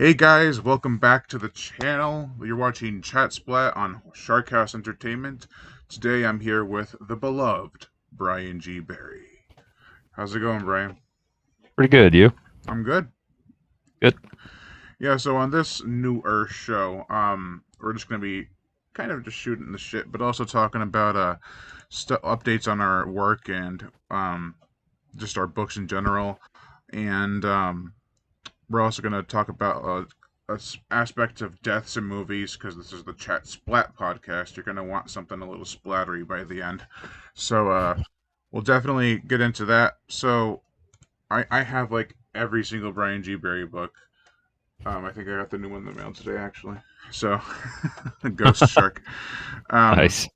Hey guys, welcome back to the channel. You're watching Chat Splat on Shark House Entertainment. Today I'm here with the beloved Brian G. Berry. How's it going, Brian? Pretty good, you? I'm good. Good. Yeah, so on this new Earth show, we're just gonna be kind of just shooting the shit, but also talking about updates on our work and just our books in general. And we're also going to talk about aspect of deaths in movies because this is the Chat Splat podcast. You're going to want something a little splattery by the end. So we'll definitely get into that. So I have like every single Brian G. Berry book. I think I got the new one in the mail today, actually. So, Ghost Shark. Um, Nice.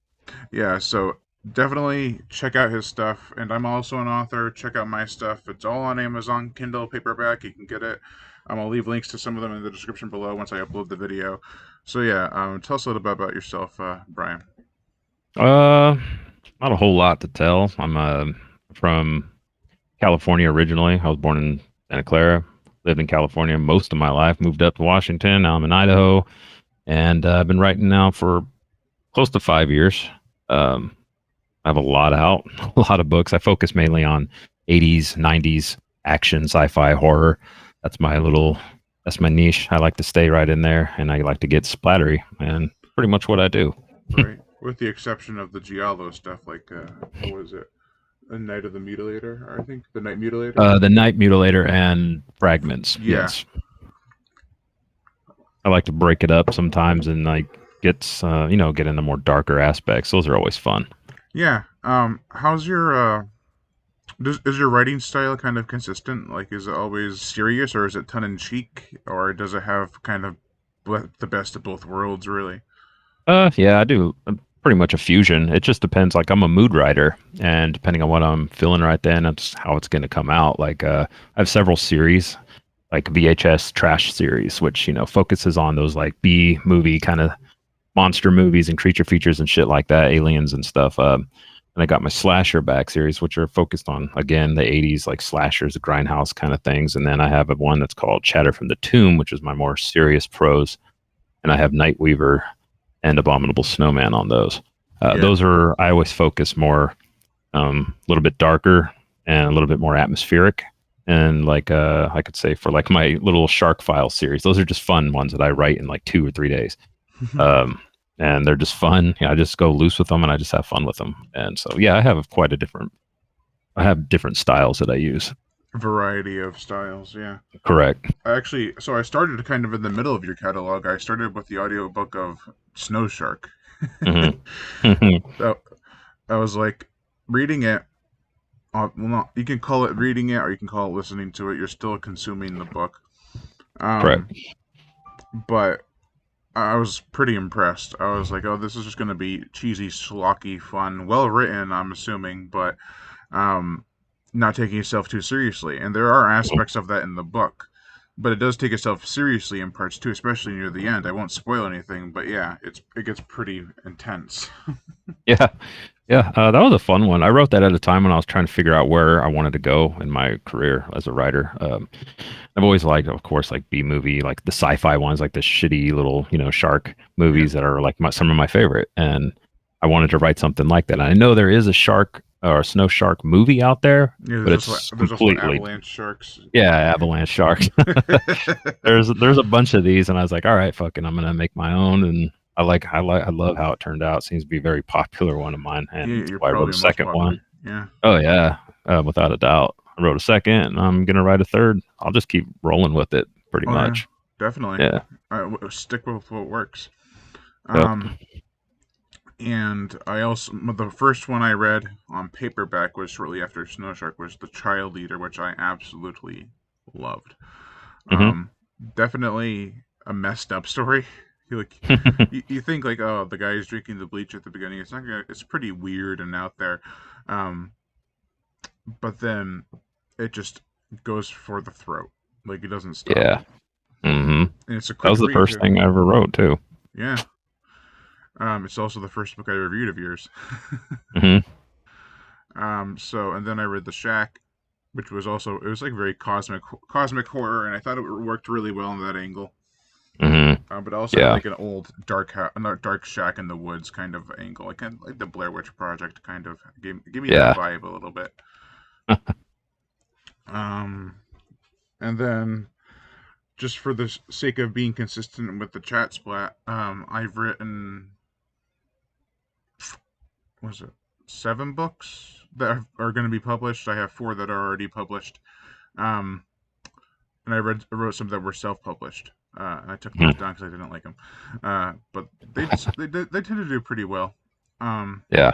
yeah, so definitely check out his stuff. And I'm also an author. Check out my stuff. It's all on Amazon, Kindle, paperback. You can get it. I'll leave links to some of them in the description below once I upload the video. So yeah, tell us a little bit about yourself, Brian. Uh, Not a whole lot to tell. I'm from California originally. I was born in Santa Clara. Lived in California most of my life. Moved up to Washington. Now I'm in Idaho, and I've been writing now for close to 5 years. Um, I have a lot out, a lot of books. I focus mainly on 80s, 90s action, sci-fi, horror. That's my little, that's my niche. I like to stay right in there, and I like to get splattery, and pretty much what I do. Right, with the exception of the Giallo stuff, like what was it, the Night of the Mutilator? I think the Night Mutilator. The Night Mutilator and Fragments. Yeah, Yes, I like to break it up sometimes and like get into more darker aspects. Those are always fun. yeah. How's your is your writing style kind of consistent? Like, is it always serious, or is it tongue in cheek, or does it have kind of the best of both worlds? Really? Yeah, I do pretty much a fusion. It just depends. Like I'm a mood writer, and depending on what I'm feeling right then, that's how it's going to come out. Like I have several series, like VHS trash series, which focuses on those like B movie kind of monster movies and creature features and shit like that, aliens and stuff. And I got my slasher back series, which are focused on again the '80s like slashers, grindhouse kind of things. And then I have one that's called Chatter from the Tomb, which is my more serious prose. And I have Nightweaver and Abominable Snowman on those. Yeah. Those are I always focus more a little bit darker and a little bit more atmospheric. And like I could say for like my little Shark File series, those are just fun ones that I write in like 2 or 3 days. Um, and they're just fun. I just go loose with them and I just have fun with them. And so yeah, I have different styles that I use. Variety of styles. Yeah. Correct. So I started kind of in the middle of your catalog. I started with the audiobook of Snow Shark. Hmm. Hmm. that, I was like reading it. Well, not, you can call it reading it, or you can call it listening to it. You're still consuming the book. Um, Correct. but I was pretty impressed. I was like, oh, this is just going to be cheesy, schlocky fun, well written, I'm assuming, but um, not taking itself too seriously. And there are aspects of that in the book, but it does take itself seriously in parts too, especially near the end. I won't spoil anything, but yeah, it gets pretty intense. Yeah. Yeah. That was a fun one. I wrote that at a time when I was trying to figure out where I wanted to go in my career as a writer. I've always liked, of course, like B movie, like the sci-fi ones, like the shitty little, shark Yeah, movies that are like some of my favorite. And I wanted to write something like that. And I know there is a shark or a snow shark movie out there, yeah. but it's There's also completely, avalanche sharks. yeah, avalanche sharks. There's a bunch of these, and I was like, all right, fucking, I'm gonna make my own. And I love how it turned out. It seems to be a very popular one of mine, Yeah, and that's you're why I wrote probably a most second one. popular. Yeah, Oh yeah, without a doubt. I wrote a second, and I'm gonna write a third. I'll just keep rolling with it, pretty oh yeah, much. definitely. Yeah. Stick with what works. Yep. Um, and I also the first one I read on paperback was shortly after Snow Shark was The Child Eater, which I absolutely loved. Hmm. Um, Definitely a messed up story. Like you think like, oh, the guy is drinking the bleach at the beginning. It's not gonna, it's pretty weird and out there. Um, but then it just goes for the throat. Like it doesn't stop. Yeah. Hmm. And it's a That quick was the read first too. thing I ever wrote too. Yeah. It's also the first book I reviewed of yours. Hmm. So and then I read The Shack. which was also it was like very cosmic horror, and I thought it worked really well in that angle. Hmm. But it also had Yeah. like an old dark shack in the woods kind of angle, like kind of like the Blair Witch Project kind of give me that Yeah. vibe a little bit. Um, and then just for the sake of being consistent with the chat splat, I've written was it 7 books that are going to be published. I have 4 that are already published. Um, and I wrote some that were self-published. And I took those Mhm. down because I didn't like them. But they tend to do pretty well. Um, Yeah.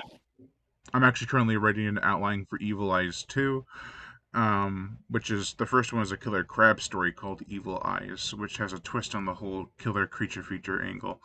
I'm actually currently writing an outline for Evil Eyes 2, which is the first one is a killer crab story called Evil Eyes, which has a twist on the whole killer creature feature angle.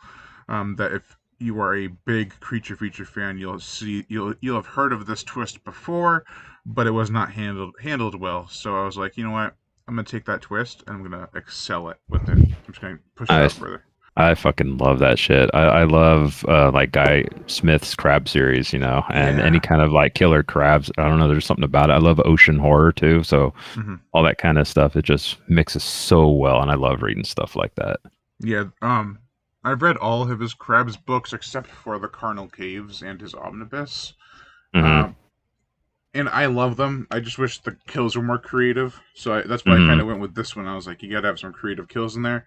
That if you are a big creature feature fan, you'll have heard of this twist before, but it was not handled well. So I was like, you know what? I'm gonna take that twist and I'm gonna excel it with it. I'm just gonna push it I out further. I fucking love that shit. I love like Guy Smith's crab series, and any Yeah. kind of like killer crabs. I don't know. There's something about it. I love ocean horror too. So Hmm. all that kind of stuff, it just mixes so well, and I love reading stuff like that. Yeah. I've read all of his Crabs books except for the Carnal Caves and his Omnibus. Hmm. Um, and I love them. I just wish the kills were more creative. That's why I kind Hmm. of went with this one. I was like, you gotta have some creative kills in there.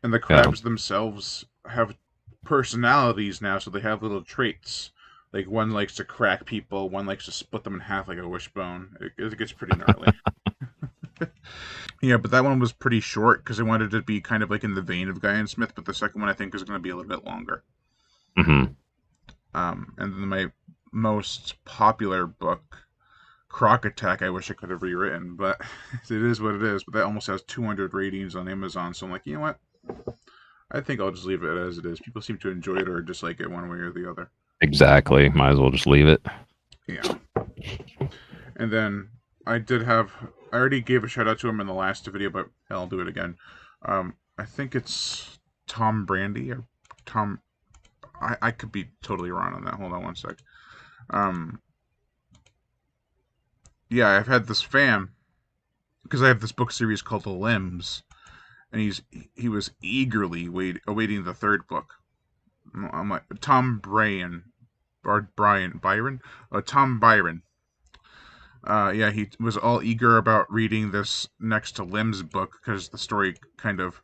And the Yeah. crabs themselves have personalities now, so they have little traits. Like one likes to crack people, one likes to split them in half like a wishbone. It gets pretty gnarly. Yeah, but that one was pretty short because I wanted it to be kind of like in the vein of Guy and Smith. But the second one I think is going to be a little bit longer. Hmm. And then my most popular book, Croc Attack, I wish I could have rewritten, but it is what it is. But that almost has 200 ratings on Amazon, so I'm like, you know what? I think I'll just leave it as it is. People seem to enjoy it or dislike it one way or the other. Exactly. Might as well just leave it. Yeah. And then I already gave a shout out to him in the last video, but I'll do it again. I think it's Tom Brandy or Tom. I could be totally wrong on that. Hold on one sec. Um, yeah, I've had this fan because I have this book series called The Limbs, and he was eagerly awaiting the third book. I'm like Tom Bryan or Brian Byron, Tom Byron. Yeah, he was all eager about reading this next to Limbs book because the story kind of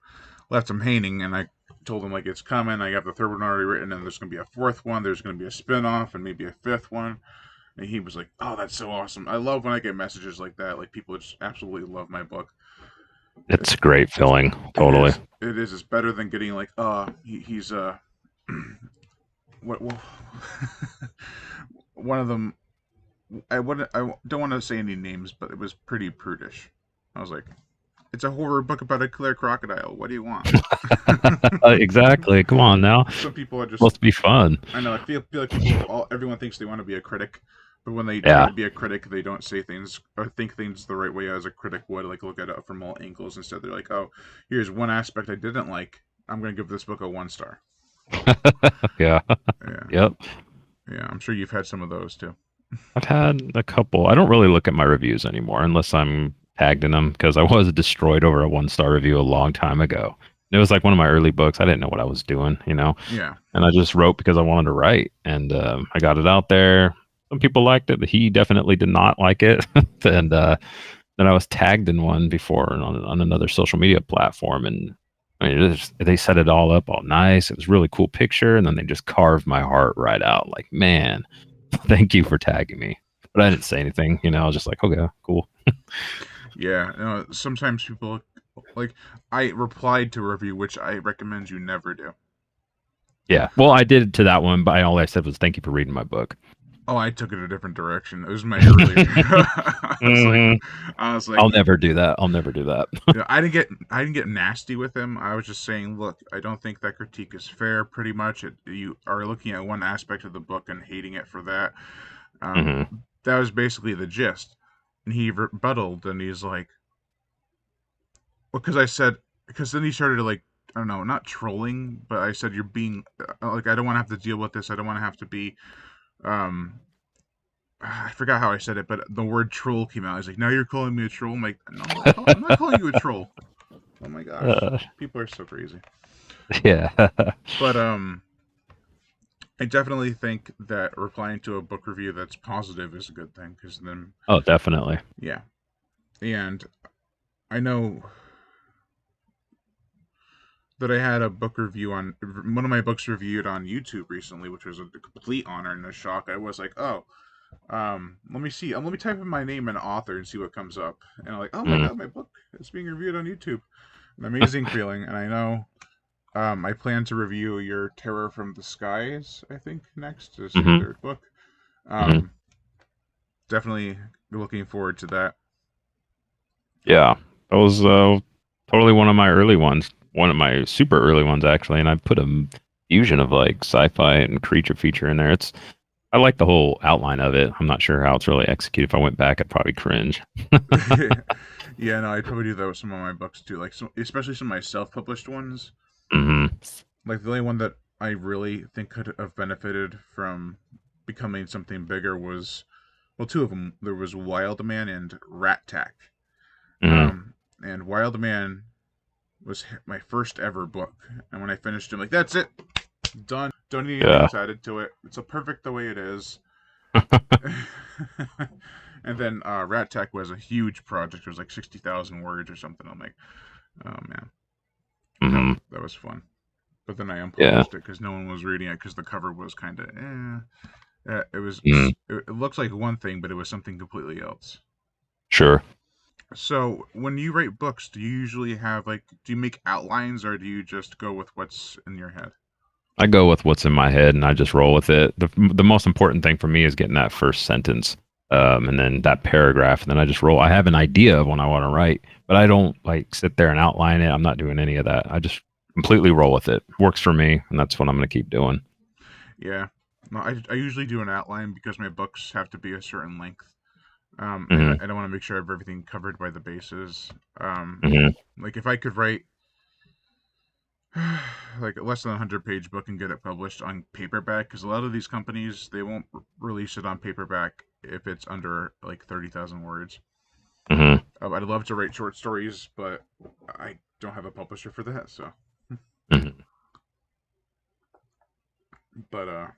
left him hanging, and I told him like it's coming. I got the third one already written, and there's gonna be a fourth one. There's gonna be a spin-off and maybe a fifth one. And he was like, "Oh, that's so awesome! I love when I get messages like that. Like people just absolutely love my book. It's a great It's feeling. it Totally. is it is. It's better than getting like, he's what one of them. I don't want to say any names, but it was pretty prudish. I was like, it's a horror book about a killer crocodile. What do you want? Exactly. Come on now. Some people are just Supposed to be fun. I know I feel like everyone thinks they want to be a critic, but when they try Yeah. to be a critic, they don't say things or think things the right way as a critic would. Like look at it from all angles. Instead, they're like, oh, here's one aspect I didn't like. I'm going to give this book a 1 star. Yeah. Yeah, Yep. yeah. I'm sure you've had some of those too. I've had a couple. I don't really look at my reviews anymore unless I'm tagged in them because I was destroyed over a 1 star review a long time ago. It was like one of my early books. I didn't know what I was doing. Yeah, And I just wrote because I wanted to write, and I got it out there. Some people liked it. He definitely did not like it, and then I was tagged in one before on another social media platform, and I mean, they set it all up all nice. It was a really cool picture, and then they just carved my heart right out. Like, man, thank you for tagging me. But I didn't say anything. I was just like, okay, cool. yeah. Sometimes people like I replied to a review, which I recommend you never do. Yeah. Well, I did to that one, but all I said was thank you for reading my book. Oh, I took it a different direction. It was my earlier. Hmm. I was like, I'll never do that. I'll never do that. I didn't get nasty with him. I was just saying, look, I don't think that critique is fair. Pretty much, you are looking at one aspect of the book and hating it for that. Um, Hmm. that was basically the gist. And he rebutted, and he's like, because I said, because then he started to like, I don't know, not trolling, but I said you're being like, I don't want to have to deal with this. I don't want to have to be um I forgot how I said it, but the word troll came out. He's like, "Now you're calling me a troll." I'm like, "No, I'm not calling you a troll." Oh my gosh, Uh, people are so crazy. yeah. But I definitely think that replying to a book review that's positive is a good thing because then, Oh, definitely. yeah. And I know that I had a book review on one of my books reviewed on YouTube recently, which was a complete honor and a shock. I was like, oh, let me see. Let me type in my name and author and see what comes up. And I'm like, oh my Mm. god, my book is being reviewed on YouTube. An amazing feeling. And I know I plan to review your Terror from the Skies, I think, next is your Hmm. third book. Hmm. Um, Definitely looking forward to that. Yeah, that was totally one of my early ones. One of my super early ones, actually. And I put a fusion of like sci-fi and creature feature in there. I like the whole outline of it. I'm not sure how it's really executed. If I went back, I'd probably cringe. Yeah, no, I'd probably do that with some of my books too, like especially some of my self-published ones. Hmm. Like the only one that I really think could have benefited from becoming something bigger was, well, two of them. There was Wild Man and Rat Tack. Hmm. And Wild Man was my first ever book, and when I finished it, I'm like, that's it, done. Don't need anything Yeah. else added to it. It's a perfect the way it is. And then Rat Tack was a huge project. It was like 60,000 words or something. I'm like, oh man, that Hmm. that was fun. But then I Yeah. unpublished it because no one was reading it because the cover was kind of it was Mm. it looks like one thing, but it was something completely else. Sure. So when you write books, do you usually have like do you make outlines or do you just go with what's in your head? I go with what's in my head and I just roll with it. The most important thing for me is getting that first sentence, and then that paragraph, and then I just roll. I have an idea of what I want to write, but I don't like sit there and outline it. I'm not doing any of that. I just completely roll with it. Works for me, and that's what I'm going to keep doing. Yeah. No, I usually do an outline because my books have to be a certain length. Hmm. And I want to make sure I have everything covered by the bases. Um, Hmm. like if I could write like a less than 100-page book and get it published on paperback, because a lot of these companies they won't release it on paperback if it's under like 30,000 words. Hmm. I'd love to write short stories, but I don't have a publisher for that. So, Hmm. but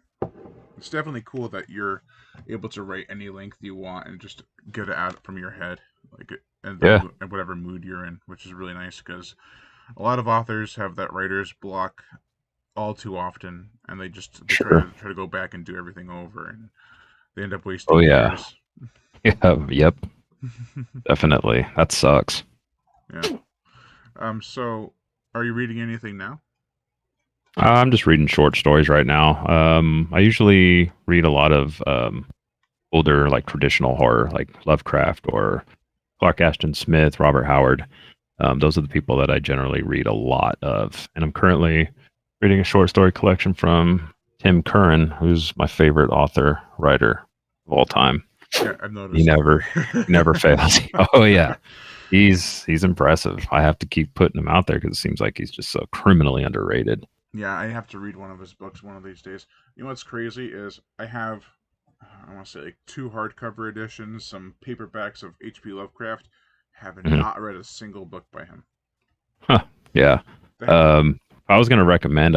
it's definitely cool that you're able to write any length you want and just get it out from your head, like and Yeah. in whatever mood you're in, which is really nice because a lot of authors have that writer's block all too often, and they Sure. try to go back and do everything over, and they end up Oh wasting yeah. years. Yeah. Yep. Definitely. That sucks. Yeah. So, are you reading anything now? I'm just reading short stories right now. I usually read a lot of older, like traditional horror, like Lovecraft or Clark Ashton Smith, Robert Howard. Those are the people that I generally read a lot of. And I'm currently reading a short story collection from Tim Curran, who's my favorite author, writer of all time. Yeah, I've He noticed. never fails. Oh yeah. He's impressive. I have to keep putting him out there because it seems like he's just so criminally underrated. Yeah, I have to read one of his books one of these days. You know what's crazy is I have, I want to say like two hardcover editions, some paperbacks of H.P. Lovecraft. Have Mhm. not read a single book by him. Huh. Yeah. That, If I was going to recommend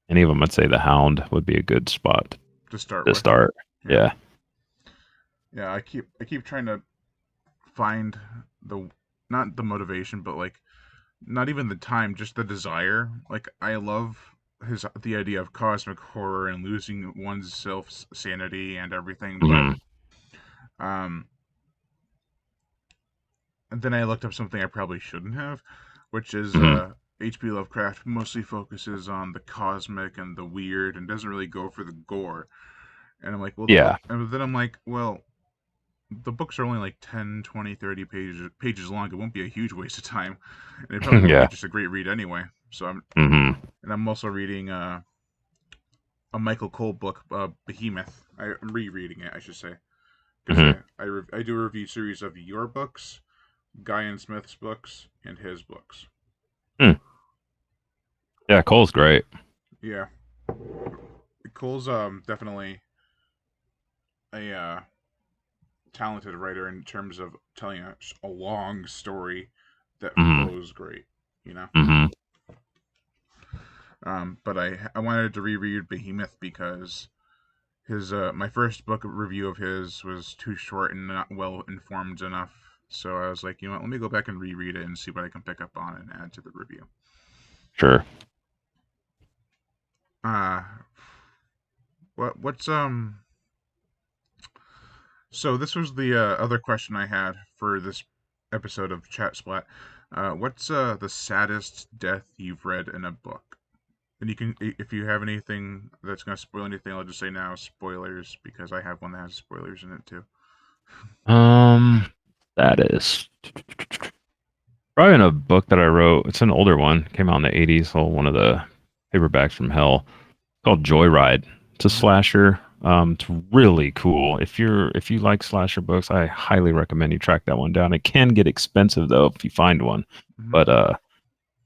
any of them, I'd say The Hound would be a good spot to start to with. start. Yeah, Yeah. yeah. I keep trying to find the not the motivation, but like not even the time, just the desire. Like I love his the idea of cosmic horror and losing one's self sanity and everything, but Hmm. um and then I looked up something I probably shouldn't have, which is Hmm. H.P. Lovecraft mostly focuses on the cosmic and the weird and doesn't really go for the gore. And I'm like, well, Yeah. and then I'm like, well, the books are only like 10, 20, 30 pages long. It won't be a huge waste of time. And it probably would be Yeah. just a great read anyway. Hmm. And I'm also reading a Michael Cole book, Behemoth. I'm rereading it, I should say, because Hmm. I do a review series of your books, Guy and Smith's books, and his books. Hmm. Yeah. Cole's great. Yeah, Cole's definitely a talented writer in terms of telling a long story that Hmm. flows great. You know. Hmm. But I wanted to reread Behemoth because his my first book review of his was too short and not well informed enough. So I was like, you know what, let me go back and reread it and see what I can pick up on and add to the review. Sure. Uh what's So this was the other question I had for this episode of Chat Splat. What's the saddest death you've read in a book? And you can, if you have anything that's going to spoil anything, I'll just say now spoilers because I have one that has spoilers in it too. Um, that is probably in a book that I wrote. It's an older one. Came out in the '80s. So one of the paperbacks from hell called Joyride. It's a Hmm. slasher. It's really cool. If you like slasher books, I highly recommend you track that one down. It can get expensive though if you find one, Hmm. but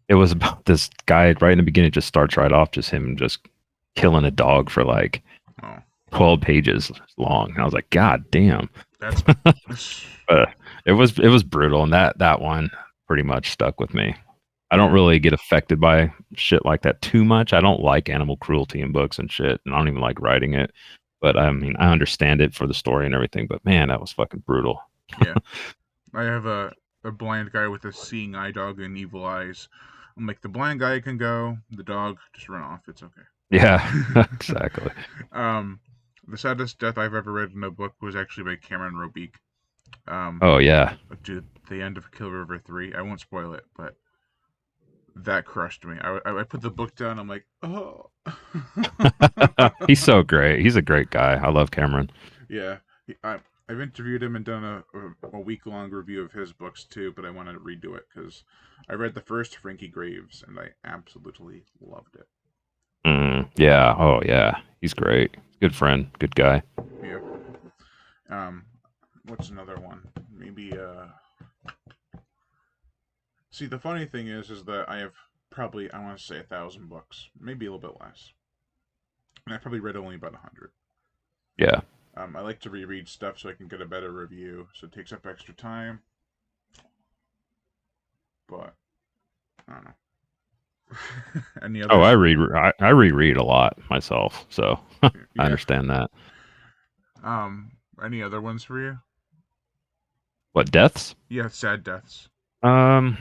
it was about this guy right in the beginning. It just starts right off, just him just killing a dog for like Oh, 12 pages long. And I was like, God damn. that's Uh, it was brutal, and that one pretty much stuck with me. I don't yeah, really get affected by shit like that too much. I don't like animal cruelty in books and shit, and I don't even like writing it. But I mean, I understand it for the story and everything. But man, that was fucking brutal. yeah. I have a blind guy with a seeing eye dog and evil eyes. I'm like, the blind guy can go, the dog just run off. It's Yeah, okay. exactly. um, the saddest death I've ever read in a book was actually by Cameron Robeek. Um, Oh yeah, Dude, the end of Kill River 3. I won't spoil it, but that crushed me. I put the book down. I'm like, oh. he's so great. He's a great guy. I love Cameron. Yeah. I've interviewed him and done a week long review of his books too, but I wanted to redo it because I read the first Frankie Graves and I absolutely loved it. Yeah. Oh yeah, he's great. Good friend. Good guy. Yeah. Um, what's another one? Maybe See, the funny thing is that I have probably I want to say 1,000 books, maybe a little bit less, and I probably read only about 100. Yeah. I like to reread stuff so I can get a better review, so it takes up extra time. But I don't know. Any Oh, others? I reread a lot myself, so I Yeah. understand that. Any other ones for you? What deaths? Yeah, sad deaths. Um,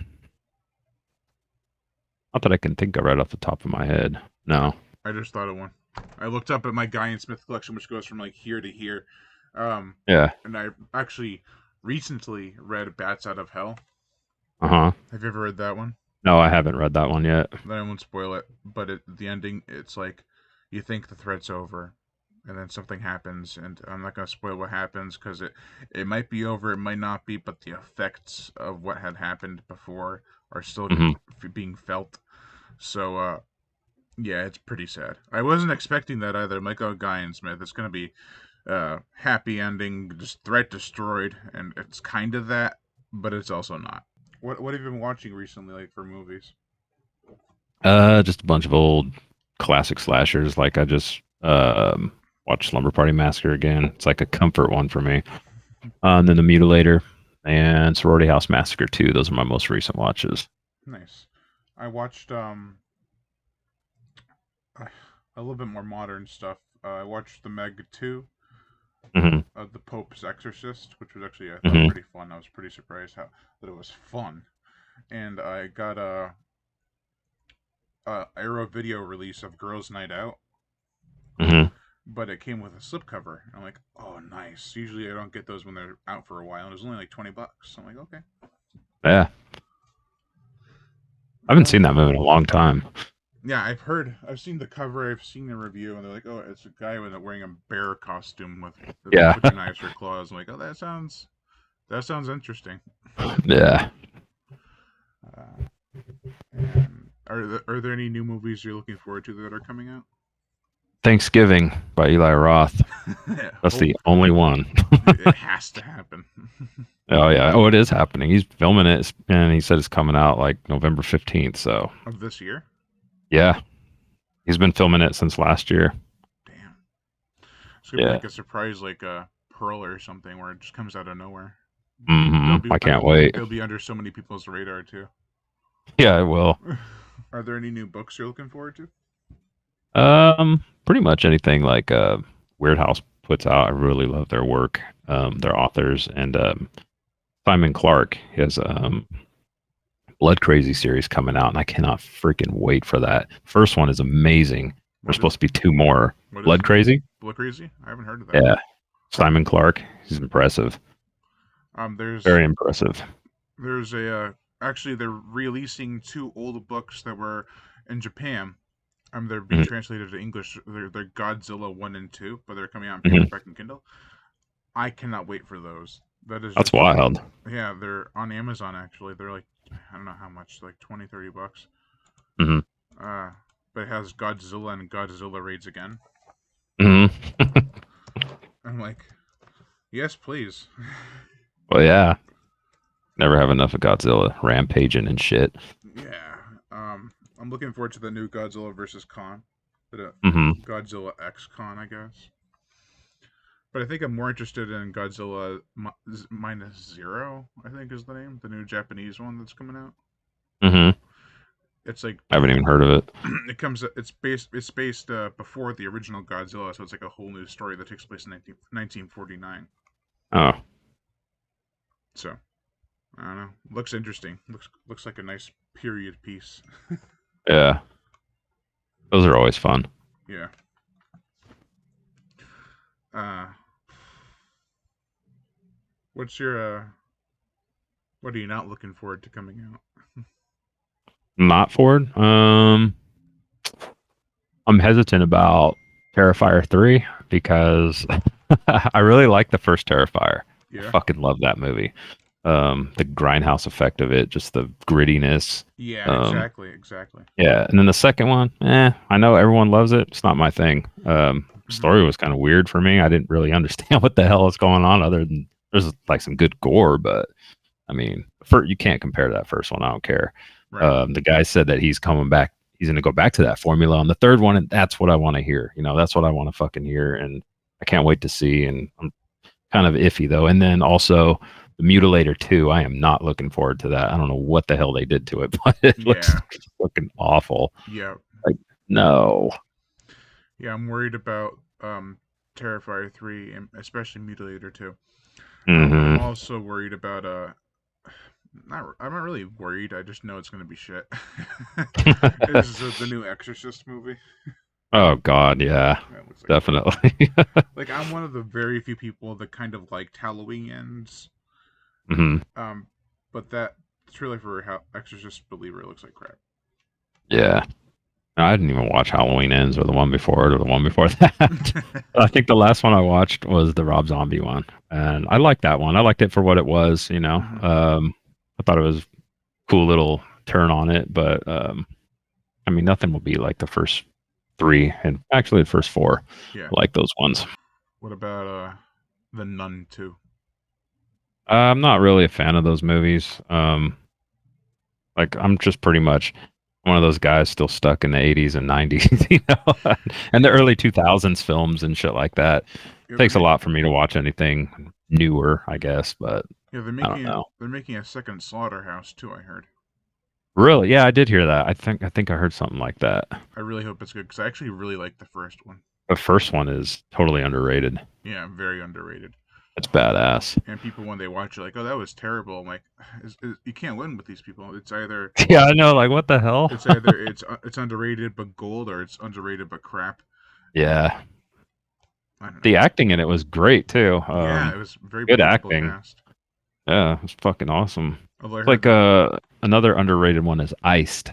Not that I can think of right off the top of my head. No. I just thought of one. I looked up at my Guy and Smith collection, which goes from like here to here. Um, Yeah. and I actually recently read Bats Out of Hell. Uh huh. Have you ever read that one? No, I haven't read that one yet. Then I won't spoil it, but the ending, it's like you think the threat's over, and then something happens, and I'm not gonna spoil what happens because it might be over, it might not be, but the effects of what had happened before are still Hmm. being felt. So yeah, it's pretty sad. I wasn't expecting that either. I'm like, oh, Guy and Smith, it's gonna be happy ending, just threat destroyed, and it's kind of that, but it's also not. What have you been watching recently, like for movies? Just a bunch of old classic slashers. Like I just watched Slumber Party Massacre again. It's like a comfort one for me. And then The Mutilator and Sorority House Massacre 2. Those are my most recent watches. Nice. I watched a little bit more modern stuff. I watched The Meg 2, Hmm. The Pope's Exorcist, which was actually I thought Hmm. pretty fun. I was pretty surprised how that it was fun. And I got a Arrow video release of Girls Night Out, Hmm. but it came with a slipcover. I'm like, oh, nice. Usually I don't get those when they're out for a while. And it was only like $20. I'm like, okay. Yeah. I haven't Uh, seen that movie in a long time. yeah, I've seen the cover, I've seen the review, and they're like, oh, it's a guy wearing a bear costume with Yeah. butcher knives for claws. I'm like, oh, that sounds interesting. Yeah. Uh, and are there any new movies you're looking forward to that are coming out? Thanksgiving by Eli Roth. That's Hope the only one. it has to happen. Oh yeah. Oh, it is happening. He's filming it, and he said it's coming out like November 15th. So Of this year? yeah, he's been filming it since last year. Damn. It's gonna be Yeah. like a surprise, like Pearl or something, where it just comes out of nowhere. They'll be I can't wait. they'll be under so many people's radar too. Yeah, I will. Are there any new books you're looking forward to? Pretty much anything like Weird House puts out. I really love their work, their authors, and Simon Clark has Blood Crazy series coming out, and I cannot freaking wait for that. First one is amazing. There's What is supposed to be two more. what is Blood it? Crazy? Blood Crazy? I haven't heard of that. Yeah. Simon Clark. He's impressive. There's Very impressive. there's a actually they're releasing two old books that were in Japan. They're being Mhm, translated to English. They're Godzilla 1 and 2, but they're coming out in mhm. paperback and Kindle. I cannot wait for those. That is That's just wild. yeah. They're on Amazon actually. They're like I don't know how much, like 20, $30. Hmm. Uh, but it has Godzilla and Godzilla raids again. Hmm. I'm like, yes, please. Well, yeah. Never have enough of Godzilla rampaging and shit. Yeah. I'm looking forward to the new Godzilla versus Kong, the Hmm. Godzilla X Kong, I guess. But I think I'm more interested in Godzilla minus zero. I think is the name, the new Japanese one that's coming out. Hmm. It's like I haven't even heard of it. it's based before the original Godzilla, so it's like a whole new story that takes place in 1949. Oh, So I don't know. Looks interesting. Looks like a nice period piece. yeah. Those are always fun. Yeah. Uh, what's your what are you not looking forward to coming out? Not Ford. I'm hesitant about Terrifier 3 because I really like the first Terrifier. I Yeah. fucking love that movie. The grindhouse effect of it, just the grittiness. Yeah. Um, Exactly. yeah, and then the second one, I know everyone loves it. It's not my thing. Hmm. Story was kind of weird for me. I didn't really understand what the hell was going on, other than there's like some good gore, but I mean, you can't compare to that first one. I don't care. Right. The guy said that he's coming back. He's going to go back to that formula on the third one, and that's what I want to hear. That's what I want to fucking hear, and I can't wait to see. And I'm kind of iffy though. And then also the Mutilator 2. I am not looking forward to that. I don't know what the hell they did to it, but it looks Yeah. fucking awful. Yeah. Like no. Yeah. I'm worried about Terrifier 3 and especially Mutilator 2. I'm Hmm. also worried about I'm not really worried. I just know it's gonna be shit. Is the new Exorcist movie? Oh God, yeah, That looks like crap. definitely. Like I'm one of the very few people that kind of liked Halloween ends. Hmm. Um, but that trailer for Exorcist Believer looks like crap. Yeah. I didn't even watch Halloween Ends or the one before it or the one before that. I think the last one I watched was the Rob Zombie one, and I liked that one. I liked it for what it was. Hmm. I thought it was a cool little turn on it, but I mean, nothing will be like the first three, and actually the first four. Yeah. I like those ones. What about the Nun 2? I'm not really a fan of those movies. Like I'm just pretty much one of those guys still stuck in the 80s and 90s, and the Yeah. early 2000s films and shit like that. Yeah. Takes a lot for me to watch anything newer, I guess, but Yeah. I don't know. They're making a second Slaughterhouse too. I heard. Really? Yeah, I did hear that. I think I heard something like that. I really hope it's good because I actually really like the first one. The first one is totally underrated. Yeah, very underrated. It's badass. And people when they watch it like, oh, that was terrible. I'm like, you can't win with these people. Yeah, I know. Like, what the hell? It's underrated but gold, or it's underrated but crap. Yeah, I don't know. the acting in it was great too. Yeah, it was very Good believable acting. cast. Yeah, it was fucking awesome. Although I It's heard like that another underrated one is Iced,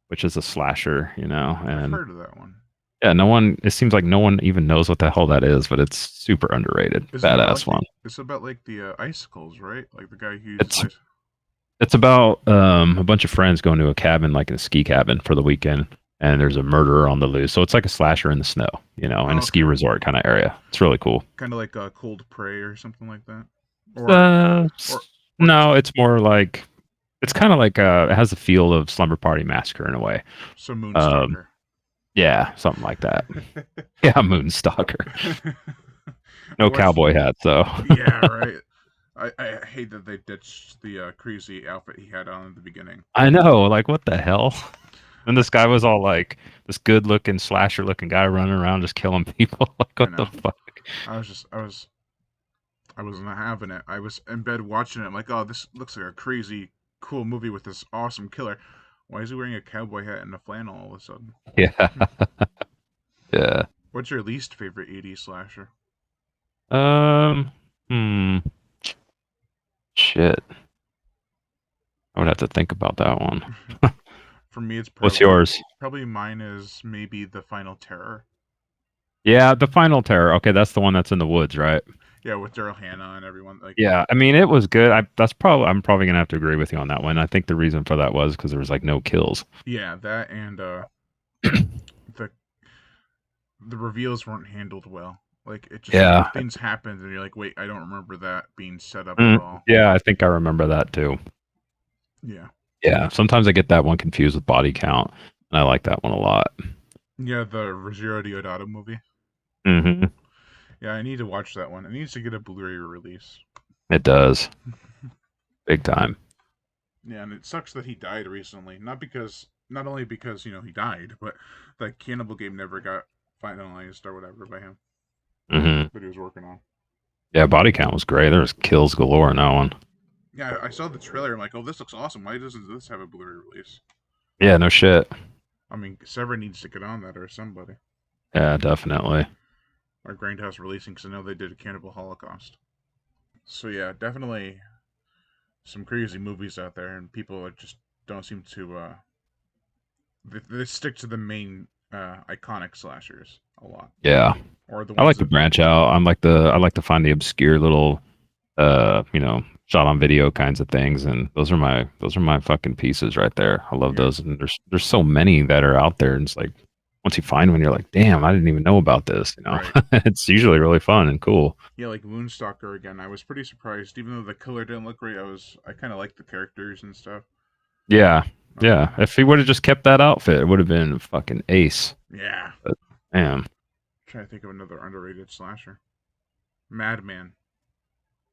which is a slasher, I've and heard of that one. yeah, no one. It seems like no one even knows what the hell that is, but it's super underrated. Is it about Badass like the one. it's about like the icicles, right? Like the guy who uses It's ice. it's about a bunch of friends going to a cabin, like a ski cabin, for the weekend, and there's a murderer on the loose. So it's like a slasher in the snow, in Oh, a ski okay. resort kind of area. It's really cool. Kind of like a cold prey or something like that. Or Uh, or or no, it's more like it's kind of like it has the feel of Slumber Party Massacre in a way. some Um, Moonstalker. yeah, something like that. Yeah, Moonstalker. I No watched. cowboy hat, though. Yeah, right. I hate that they ditched the crazy outfit he had on in the beginning. I know, like what the hell? And this guy was all like this good looking slasher looking guy running around just killing people. Like I what the know. fuck? I was not having it. I was in bed watching it. I'm like, oh, this looks like a crazy cool movie with this awesome killer. Why is he wearing a cowboy hat and a flannel all of a sudden? Yeah. Yeah. What's your least favorite 80s slasher? Um hmm. Shit. I would have to think about that one. For me, it's What's yours? probably mine is maybe the Final Terror. Yeah, the final terror. Okay, that's the one that's in the woods, right? Yeah, with Daryl Hannah and everyone. Like, Yeah, I mean it was good. I'm probably gonna have to agree with you on that one. I think the reason for that was because there was like no kills. yeah, that and the the reveals weren't handled well. Like, it just Yeah. things happened, and you're like, wait, I don't remember that being set up at Mm, all. yeah, I think I remember that too. Yeah, Yeah, sometimes I get that one confused with body count, and I like that one a lot. yeah, the Ruggiero Diodato movie. Hmm. Yeah, I need to watch that one. It needs to get a Blu-ray release. It does, big time. Yeah, and it sucks that he died recently. Not only because he died, but the Cannibal game never got finalized or whatever by him Hmm. that he was working on. Yeah, body count was great. There was kills galore in that one. Yeah, I saw the trailer. I'm like, oh, this looks awesome. Why doesn't this have a Blu-ray release? Yeah, no shit. I mean, Sever needs to get on that or somebody. Yeah, definitely. Or Grindhouse releasing because I know they did a Cannibal Holocaust. So yeah, definitely some crazy movies out there, and people just don't seem to. They stick to the main iconic slashers a lot, Yeah, or the I ones like to that. branch out. I like to find the obscure little shot on video kinds of things, and those are my fucking pieces right there. I love Yeah, those, and there's so many that are out there, and it's like once you find one, you're like, damn, I didn't even know about this. right. It's usually really fun and cool. Yeah, like Moonstalker again. I was pretty surprised, even though the killer didn't look great. I kind of liked the characters and stuff. Yeah, yeah. Um, If he would have just kept that outfit, it would have been fucking ace. yeah. But man, Trying to think of another underrated slasher. Madman.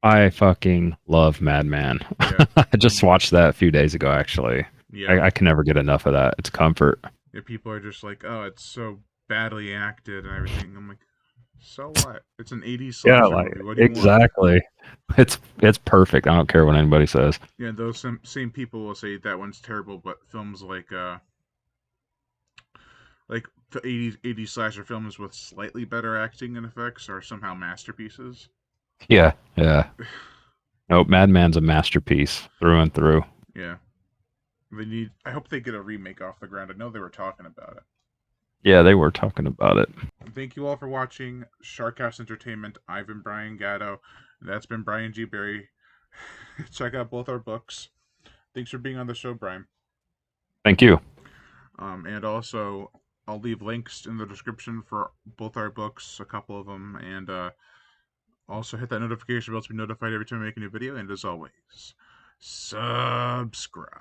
I fucking love Madman. Yeah. I just watched that a few days ago. Actually, Yeah. I can never get enough of that. It's comfort. Yeah. People are just like, oh, it's so badly acted and everything. I'm like, so what? It's an 80s Yeah, slasher like movie. What do you want? exactly. It's perfect. I don't care what anybody says. Yeah, those same people will say that one's terrible, but films like 80s slasher films with slightly better acting and effects are somehow masterpieces. Yeah, yeah. Nope, Madman's a masterpiece through and through. Yeah. They need. I hope they get a remake off the ground. I know they were talking about it. Yeah, they were talking about it. Thank you all for watching Sharkhouse Entertainment. I've been Brian Gatto. That's been Brian G. Berry. Check out both our books. Thanks for being on the show, Brian. Thank you. And also, I'll leave links in the description for both our books, a couple of them, and also hit that notification bell to be notified every time I make a new video. And as always, subscribe.